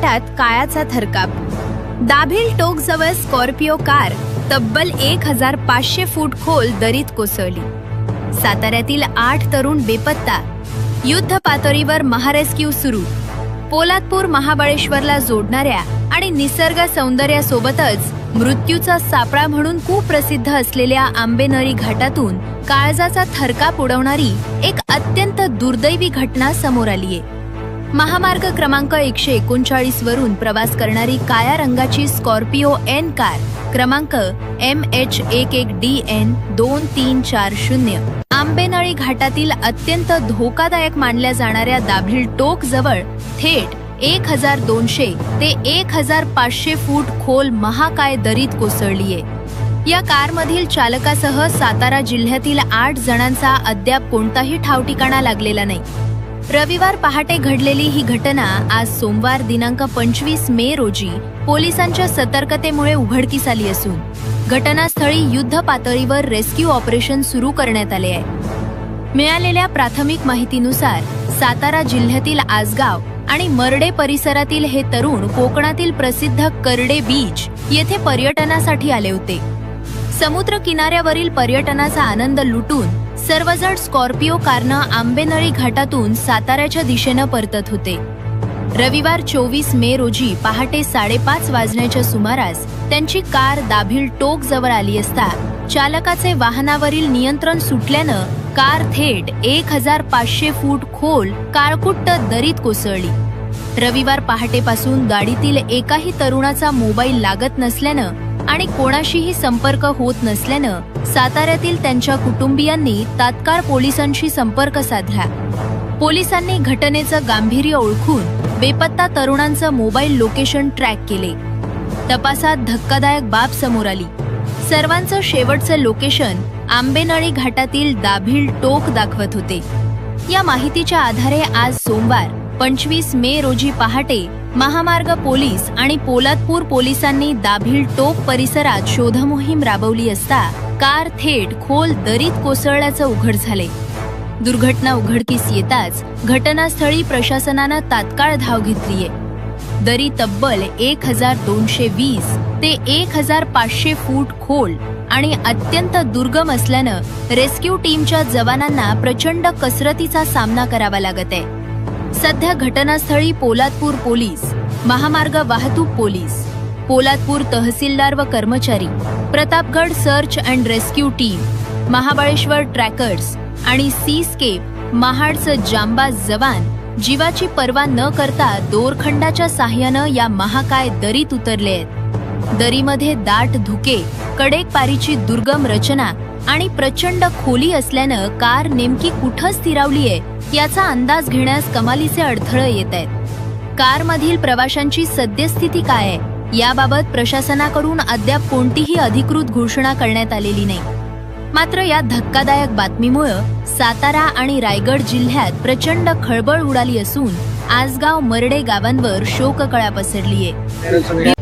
घाटात काळाचा थरकाप। दाभिल टोक जवळ स्कॉर्पिओ कार तब्बल 1500 फूट खोल दरीत कोसळली। साताऱ्यातील 8 तरुण बेपत्ता, युद्ध पातळीवर महारेस्क्यू सुरू। पोलादपूर महाबळेश्वरला जोडणाऱ्या आणि निसर्ग सौंदर्यासोबतच मृत्यूचा सापळा म्हणून कुप्रसिद्ध असलेल्या आंबेनळी घाटातून काळजाचा थरकाप उडवणारी एक अत्यंत दुर्दैवी घटना समोर आलीये। महामार्ग क्रमांक 139 वरून प्रवास करणारी काळ्या रंगाची स्कॉर्पिओ एन कार क्रमांक MH11DN 2340 आंबेनळी घाटातील अत्यंत धोकादायक मानल्या जाणाऱ्या दाभिल टोक जवळ थेट 1200 ते 1500 फूट खोल महाकाय दरीत कोसळलीये। या कारमधील चालकासह सातारा जिल्ह्यातील 8 जणांचा अद्याप कोणताही ठावठिकाणा लागलेला नाही। रविवार पहाटे घडलेली ही घटना आज सोमवार दिनांक 25 मे रोजी पोलिसांच्या सतर्कतेमुळे उघडकीस आली असून घटनास्थळी युद्ध पातळीवर रेस्क्यू ऑपरेशन सुरू करण्यात आले आहे। मिळालेल्या प्राथमिक माहितीनुसार सातारा जिल्ह्यातील आसगाव आणि मर्डे परिसरातील हे तरुण कोकणातील प्रसिद्ध करडे बीच येथे पर्यटनासाठी आले होते। समुद्र किनाऱ्यावरील पर्यटनाचा आनंद लुटून सर्वजण स्कॉर्पिओ कारनं आंबेनळी घाटातून साताऱ्याच्या दिशेनं परतत होते। रविवार 24 मे रोजी पहाटे 5:30 वाजण्याच्या सुमारास त्यांची कार दाभिल टोक जवळ आली असता चालकाचे वाहनावरील नियंत्रण सुटल्यानं कार थेट 1500 फूट खोल काळकुट्ट दरीत कोसळली। रविवार पहाटेपासून गाडीतील एकाही तरुणाचा मोबाईल लागत नसल्यानं आणि कोणाशीही संपर्क होत नसल्यानं साताऱ्यातील त्यांच्या कुटुंबियांनी तात्काळ पोलिसांशी संपर्क साधला। पोलिसांनी घटनेचं गांभीर्य ओळखून बेपत्ता तरुणांचं मोबाईल लोकेशन ट्रॅक केले। तपासात धक्कादायक बाब समोर आली। सर्वांचं शेवटचं लोकेशन आंबेनळी घाटातील दाभिल टोक दाखवत होते। या माहितीच्या आधारे आज सोमवार 25 मे रोजी पहाटे महामार्ग पोलीस आणि पोलादपूर पोलिसांनी दाभिल टोक परिसरात शोधमोहीम राबवली असता कार थेट खोल दरीत कोसळल्याचं उघड झाले। दुर्घटना उघडकीस येताच घटनास्थळी प्रशासनानं तात्काळ धाव घेतलीये। दरी तब्बल 1220 ते 1500 फूट खोल आणि अत्यंत दुर्गम असल्यानं रेस्क्यू टीमच्या जवानांना प्रचंड कसरतीचा सामना करावा लागत आहे। सध्या घटनास्थळी पोलादपूर पोलीस, महामार्ग वाहतूक पोलीस, पोलादपूर तहसीलदार व कर्मचारी, Pratapgad search and rescue team, Mahabaleshwar trekkers आणि सीस्केप महाडचं जांबाज जवान जीवाची पर्वा न करता दोरखंडाच्या साह्यानं या महाकाय दरीत उतरले आहेत। दरीमध्ये दाट धुके, कडेकपारीची दुर्गम रचना आणि प्रचंड खोली असल्यानं कार नेमकी कुठं स्थिरावलीये याचा अंदाज घेण्यास कमालीचे अडथळे येत आहेत। कारमधील प्रवाशांची सद्यस्थिती काय आहे याबाबत प्रशासनाकडून अद्याप कोणतीही अधिकृत घोषणा करण्यात आलेली नाही। मात्र या धक्कादायक बातमीमुळे सातारा आणि रायगड जिल्ह्यात प्रचंड खळबळ उडाली असून आसगाव मर्डे गावांवर शोककळा पसरलीये।